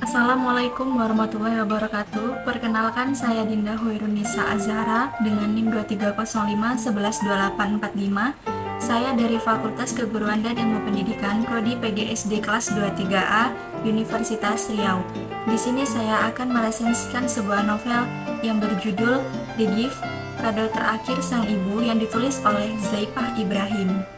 Assalamualaikum warahmatullahi wabarakatuh. Perkenalkan, saya Dinda Hoirunisa Azhara dengan NIM 2305112845. Saya dari Fakultas Keguruan dan Ilmu Pendidikan Prodi PGSD kelas 23A Universitas Riau. Di sini saya akan meresensikan sebuah novel yang berjudul The Gift, Kado Terakhir Sang Ibu yang ditulis oleh Zaipah Ibrahim.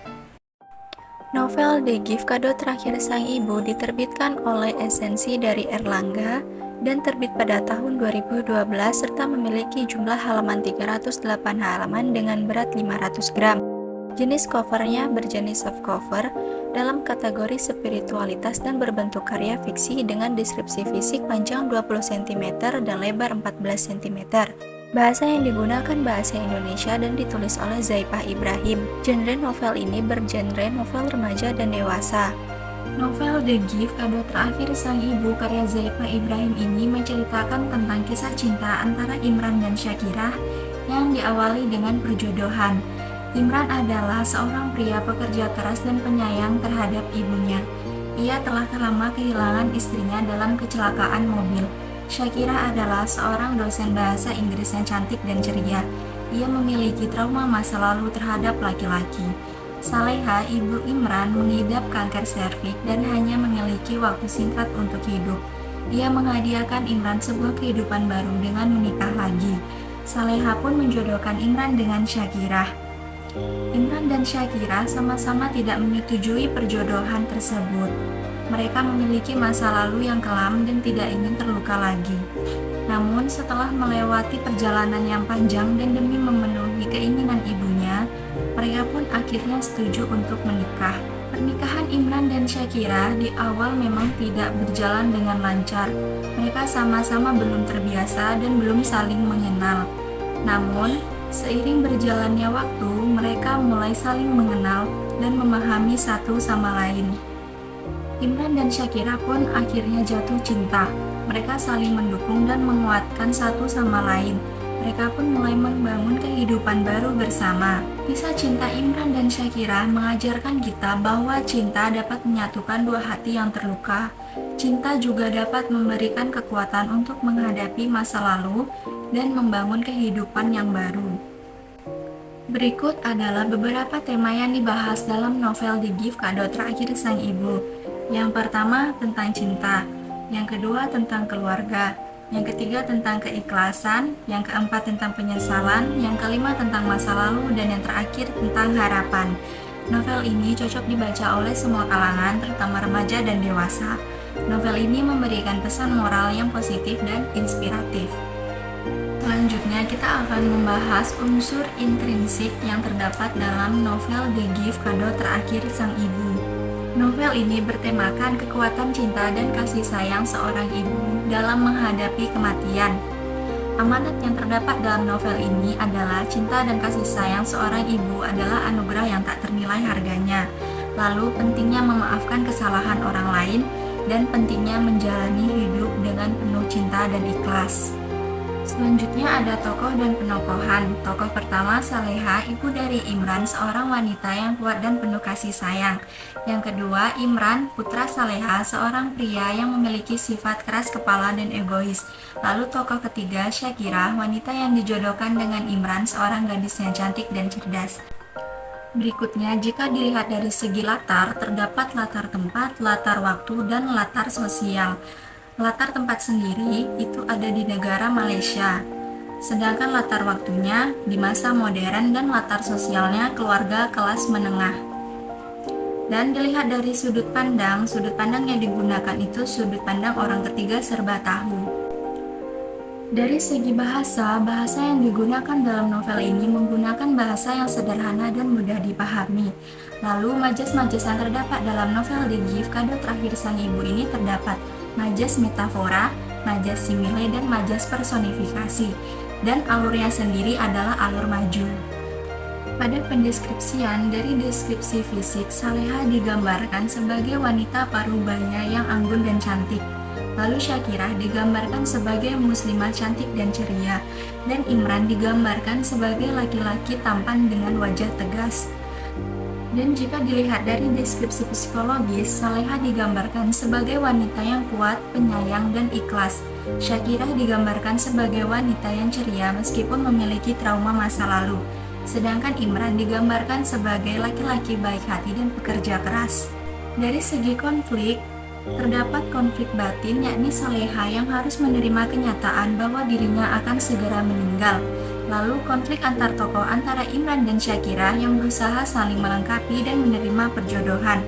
Novel The Gift, Kado Terakhir Sang Ibu diterbitkan oleh Esensi dari Erlangga dan terbit pada tahun 2012 serta memiliki jumlah halaman 308 halaman dengan berat 500 gram. Jenis covernya berjenis softcover dalam kategori spiritualitas dan berbentuk karya fiksi dengan deskripsi fisik panjang 20 cm dan lebar 14 cm. Bahasa yang digunakan bahasa Indonesia dan ditulis oleh Zaipah Ibrahim. Genre novel ini bergenre novel remaja dan dewasa. Novel The Gift, Kado Terakhir Sang Ibu karya Zaipah Ibrahim ini menceritakan tentang kisah cinta antara Imran dan Syakirah yang diawali dengan perjodohan. Imran adalah seorang pria pekerja keras dan penyayang terhadap ibunya. Ia telah lama kehilangan istrinya dalam kecelakaan mobil. Syakirah adalah seorang dosen bahasa Inggris yang cantik dan ceria. Ia memiliki trauma masa lalu terhadap laki-laki. Saleha, ibu Imran, mengidap kanker serviks dan hanya memiliki waktu singkat untuk hidup. Ia menghadiahkan Imran sebuah kehidupan baru dengan menikah lagi. Saleha pun menjodohkan Imran dengan Syakirah. Imran dan Syakirah sama-sama tidak menyetujui perjodohan tersebut. Mereka memiliki masa lalu yang kelam dan tidak ingin terluka lagi. Namun setelah melewati perjalanan yang panjang dan demi memenuhi keinginan ibunya, mereka pun akhirnya setuju untuk menikah. Pernikahan Imran dan Syakirah di awal memang tidak berjalan dengan lancar. Mereka sama-sama belum terbiasa dan belum saling mengenal. Namun, seiring berjalannya waktu, mereka mulai saling mengenal dan memahami satu sama lain. Imran dan Syakirah pun akhirnya jatuh cinta. Mereka saling mendukung dan menguatkan satu sama lain. Mereka pun mulai membangun kehidupan baru bersama. Kisah cinta Imran dan Syakirah mengajarkan kita bahwa cinta dapat menyatukan dua hati yang terluka. Cinta juga dapat memberikan kekuatan untuk menghadapi masa lalu dan membangun kehidupan yang baru. Berikut adalah beberapa tema yang dibahas dalam novel The Gift, Kado Terakhir Sang Ibu. Yang pertama tentang cinta, yang kedua tentang keluarga, yang ketiga tentang keikhlasan, yang keempat tentang penyesalan, yang kelima tentang masa lalu, dan yang terakhir tentang harapan. Novel ini cocok dibaca oleh semua kalangan, terutama remaja dan dewasa. Novel ini memberikan pesan moral yang positif dan inspiratif. Selanjutnya kita akan membahas unsur intrinsik yang terdapat dalam novel The Gift, Kado Terakhir Sang Ibu. Novel ini bertemakan kekuatan cinta dan kasih sayang seorang ibu dalam menghadapi kematian. Amanat yang terdapat dalam novel ini adalah cinta dan kasih sayang seorang ibu adalah anugerah yang tak ternilai harganya. Lalu pentingnya memaafkan kesalahan orang lain dan pentingnya menjalani hidup dengan penuh cinta dan ikhlas. Selanjutnya ada tokoh dan penokohan. Tokoh pertama Saleha, ibu dari Imran, seorang wanita yang kuat dan penuh kasih sayang. Yang kedua Imran, putra Saleha, seorang pria yang memiliki sifat keras kepala dan egois. Lalu tokoh ketiga Syakirah, wanita yang dijodohkan dengan Imran, seorang gadis yang cantik dan cerdas. Berikutnya, jika dilihat dari segi latar, terdapat latar tempat, latar waktu, dan latar sosial. Latar tempat sendiri itu ada di negara Malaysia, sedangkan latar waktunya di masa modern dan latar sosialnya keluarga kelas menengah. Dan dilihat dari sudut pandang yang digunakan itu sudut pandang orang ketiga serba tahu. Dari segi bahasa yang digunakan dalam novel ini menggunakan bahasa yang sederhana dan mudah dipahami. Lalu majas-majas yang terdapat dalam novel The Gift, Kado Terakhir Sang Ibu ini terdapat majas metafora, majas simile, dan majas personifikasi. Dan alurnya sendiri adalah alur maju. Pada pendeskripsian, dari deskripsi fisik, Saleha digambarkan sebagai wanita parubaya yang anggun dan cantik. Lalu Syakirah digambarkan sebagai muslimah cantik dan ceria, dan Imran digambarkan sebagai laki-laki tampan dengan wajah tegas. Dan jika dilihat dari deskripsi psikologis, Saleha digambarkan sebagai wanita yang kuat, penyayang, dan ikhlas. Syakirah digambarkan sebagai wanita yang ceria meskipun memiliki trauma masa lalu. Sedangkan Imran digambarkan sebagai laki-laki baik hati dan pekerja keras. Dari segi konflik, terdapat konflik batin, yakni Saleha yang harus menerima kenyataan bahwa dirinya akan segera meninggal. Lalu konflik antar tokoh antara Imran dan Syakirah yang berusaha saling melengkapi dan menerima perjodohan.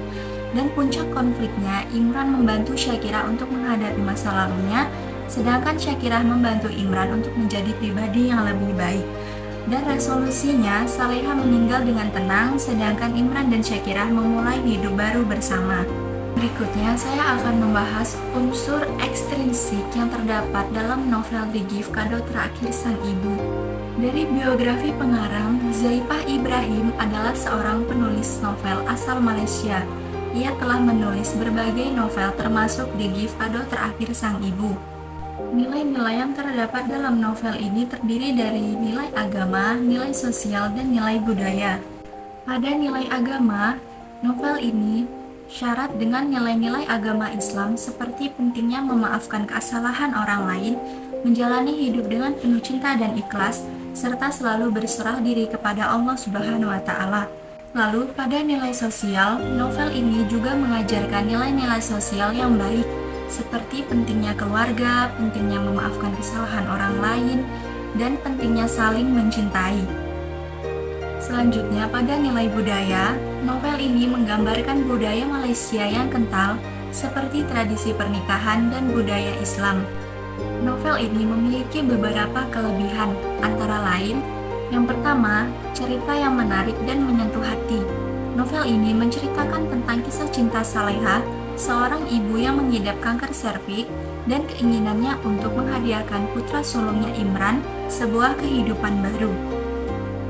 Dan puncak konfliknya, Imran membantu Syakirah untuk menghadapi masa lalunya, sedangkan Syakirah membantu Imran untuk menjadi pribadi yang lebih baik. Dan resolusinya, Saleha meninggal dengan tenang, sedangkan Imran dan Syakirah memulai hidup baru bersama. Berikutnya, saya akan membahas unsur ekstrinsik yang terdapat dalam novel The Gift, Kado Terakhir Sang Ibu. Dari biografi pengarang, Zaipah Ibrahim adalah seorang penulis novel asal Malaysia. Ia telah menulis berbagai novel termasuk The Gift, Kado Terakhir Sang Ibu. Nilai-nilai yang terdapat dalam novel ini terdiri dari nilai agama, nilai sosial, dan nilai budaya. Pada nilai agama, novel ini syarat dengan nilai-nilai agama Islam seperti pentingnya memaafkan kesalahan orang lain, menjalani hidup dengan penuh cinta dan ikhlas, serta selalu berserah diri kepada Allah Subhanahu wa Ta'ala. Lalu, pada nilai sosial, novel ini juga mengajarkan nilai-nilai sosial yang baik, seperti pentingnya keluarga, pentingnya memaafkan kesalahan orang lain, dan pentingnya saling mencintai. Selanjutnya, pada nilai budaya, novel ini menggambarkan budaya Malaysia yang kental, seperti tradisi pernikahan dan budaya Islam. Novel ini memiliki beberapa kelebihan, antara lain, yang pertama, cerita yang menarik dan menyentuh hati. Novel ini menceritakan tentang kisah cinta Saleha, seorang ibu yang mengidap kanker serviks, dan keinginannya untuk menghadiahkan putra sulungnya Imran sebuah kehidupan baru.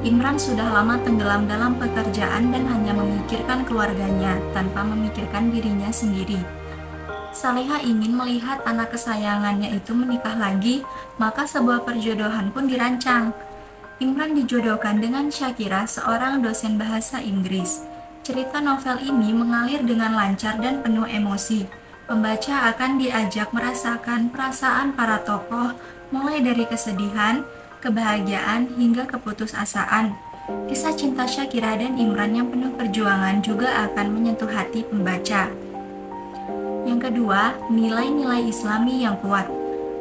Imran sudah lama tenggelam dalam pekerjaan dan hanya memikirkan keluarganya tanpa memikirkan dirinya sendiri. Saleha ingin melihat anak kesayangannya itu menikah lagi, maka sebuah perjodohan pun dirancang. Imran dijodohkan dengan Syakirah, seorang dosen bahasa Inggris. Cerita novel ini mengalir dengan lancar dan penuh emosi. Pembaca akan diajak merasakan perasaan para tokoh, mulai dari kesedihan, kebahagiaan, hingga keputusasaan. Kisah cinta Syakirah dan Imran yang penuh perjuangan juga akan menyentuh hati pembaca. Yang kedua, nilai-nilai Islami yang kuat.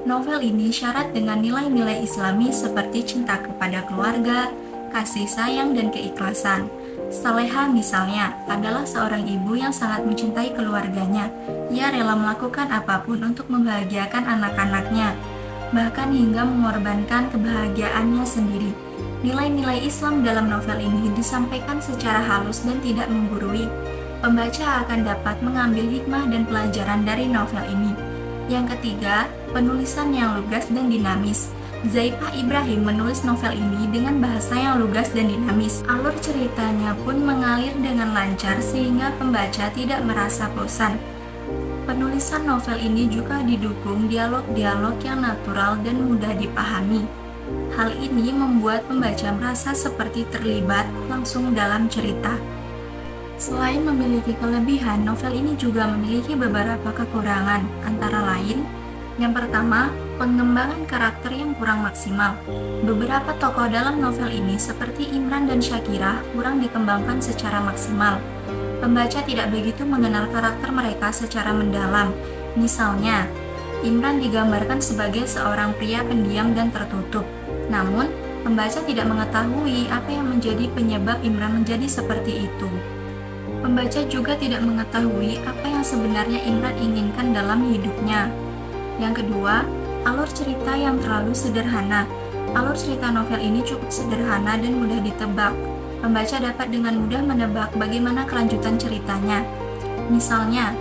Novel ini syarat dengan nilai-nilai Islami seperti cinta kepada keluarga, kasih sayang, dan keikhlasan. Saleha misalnya adalah seorang ibu yang sangat mencintai keluarganya. Ia rela melakukan apapun untuk membahagiakan anak-anaknya, bahkan hingga mengorbankan kebahagiaannya sendiri. Nilai-nilai Islam dalam novel ini disampaikan secara halus dan tidak menggurui. Pembaca akan dapat mengambil hikmah dan pelajaran dari novel ini. Yang ketiga, penulisan yang lugas dan dinamis. Zaipah Ibrahim menulis novel ini dengan bahasa yang lugas dan dinamis. Alur ceritanya pun mengalir dengan lancar sehingga pembaca tidak merasa bosan. Penulisan novel ini juga didukung dialog-dialog yang natural dan mudah dipahami. Hal ini membuat pembaca merasa seperti terlibat langsung dalam cerita. Selain memiliki kelebihan, novel ini juga memiliki beberapa kekurangan, antara lain, yang pertama, pengembangan karakter yang kurang maksimal. Beberapa tokoh dalam novel ini seperti Imran dan Syakirah kurang dikembangkan secara maksimal. Pembaca tidak begitu mengenal karakter mereka secara mendalam. Misalnya, Imran digambarkan sebagai seorang pria pendiam dan tertutup. Namun, pembaca tidak mengetahui apa yang menjadi penyebab Imran menjadi seperti itu. Pembaca juga tidak mengetahui apa yang sebenarnya Imran inginkan dalam hidupnya. Yang kedua, alur cerita yang terlalu sederhana. Alur cerita novel ini cukup sederhana dan mudah ditebak. Pembaca dapat dengan mudah menebak bagaimana kelanjutan ceritanya. Misalnya,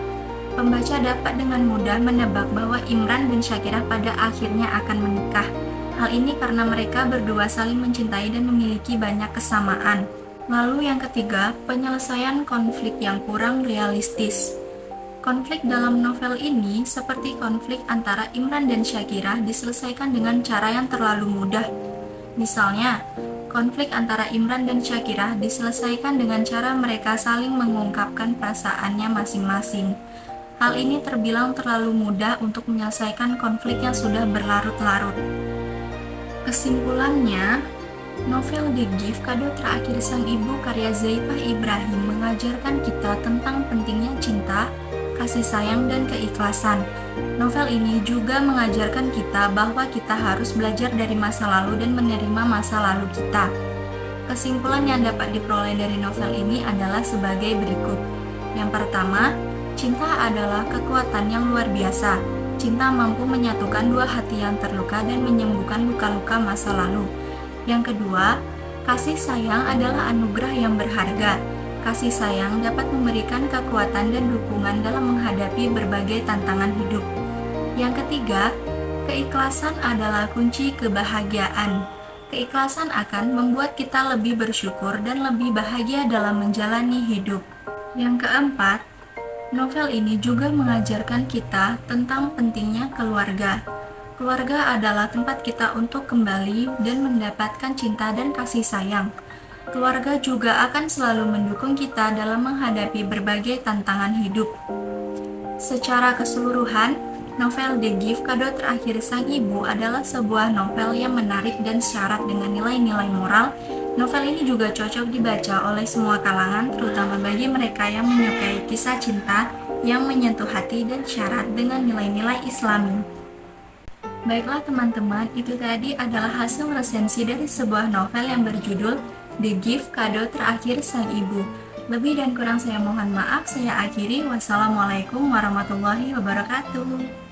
pembaca dapat dengan mudah menebak bahwa Imran dan Syakirah pada akhirnya akan menikah. Hal ini karena mereka berdua saling mencintai dan memiliki banyak kesamaan. Lalu yang ketiga, penyelesaian konflik yang kurang realistis. Konflik dalam novel ini seperti konflik antara Imran dan Syakirah diselesaikan dengan cara yang terlalu mudah. Misalnya, Konflik antara Imran dan Syakirah diselesaikan dengan cara mereka saling mengungkapkan perasaannya masing-masing. Hal ini terbilang terlalu mudah untuk menyelesaikan konflik yang sudah berlarut-larut. Kesimpulannya, novel The Gift, Kado Terakhir Sang Ibu karya Zaipah Ibrahim mengajarkan kita tentang pentingnya cinta, kasih sayang, dan keikhlasan. Novel ini juga mengajarkan kita bahwa kita harus belajar dari masa lalu dan menerima masa lalu kita. Kesimpulan yang dapat diperoleh dari novel ini adalah sebagai berikut. Yang pertama, cinta adalah kekuatan yang luar biasa. Cinta mampu menyatukan dua hati yang terluka dan menyembuhkan luka-luka masa lalu. Yang kedua, kasih sayang adalah anugerah yang berharga. Kasih sayang dapat memberikan kekuatan dan dukungan dalam menghadapi berbagai tantangan hidup. Yang ketiga, keikhlasan adalah kunci kebahagiaan. Keikhlasan akan membuat kita lebih bersyukur dan lebih bahagia dalam menjalani hidup. Yang keempat, novel ini juga mengajarkan kita tentang pentingnya keluarga. Keluarga adalah tempat kita untuk kembali dan mendapatkan cinta dan kasih sayang. Keluarga juga akan selalu mendukung kita dalam menghadapi berbagai tantangan hidup. Secara keseluruhan, novel The Gift, Kado Terakhir Sang Ibu adalah sebuah novel yang menarik dan syarat dengan nilai-nilai moral. Novel ini juga cocok dibaca oleh semua kalangan, terutama bagi mereka yang menyukai kisah cinta yang menyentuh hati dan syarat dengan nilai-nilai Islami. Baiklah teman-teman, itu tadi adalah hasil resensi dari sebuah novel yang berjudul The Gift, Kado Terakhir Sang Ibu. Lebih dan kurang saya mohon maaf, saya akhiri. Wassalamualaikum warahmatullahi wabarakatuh.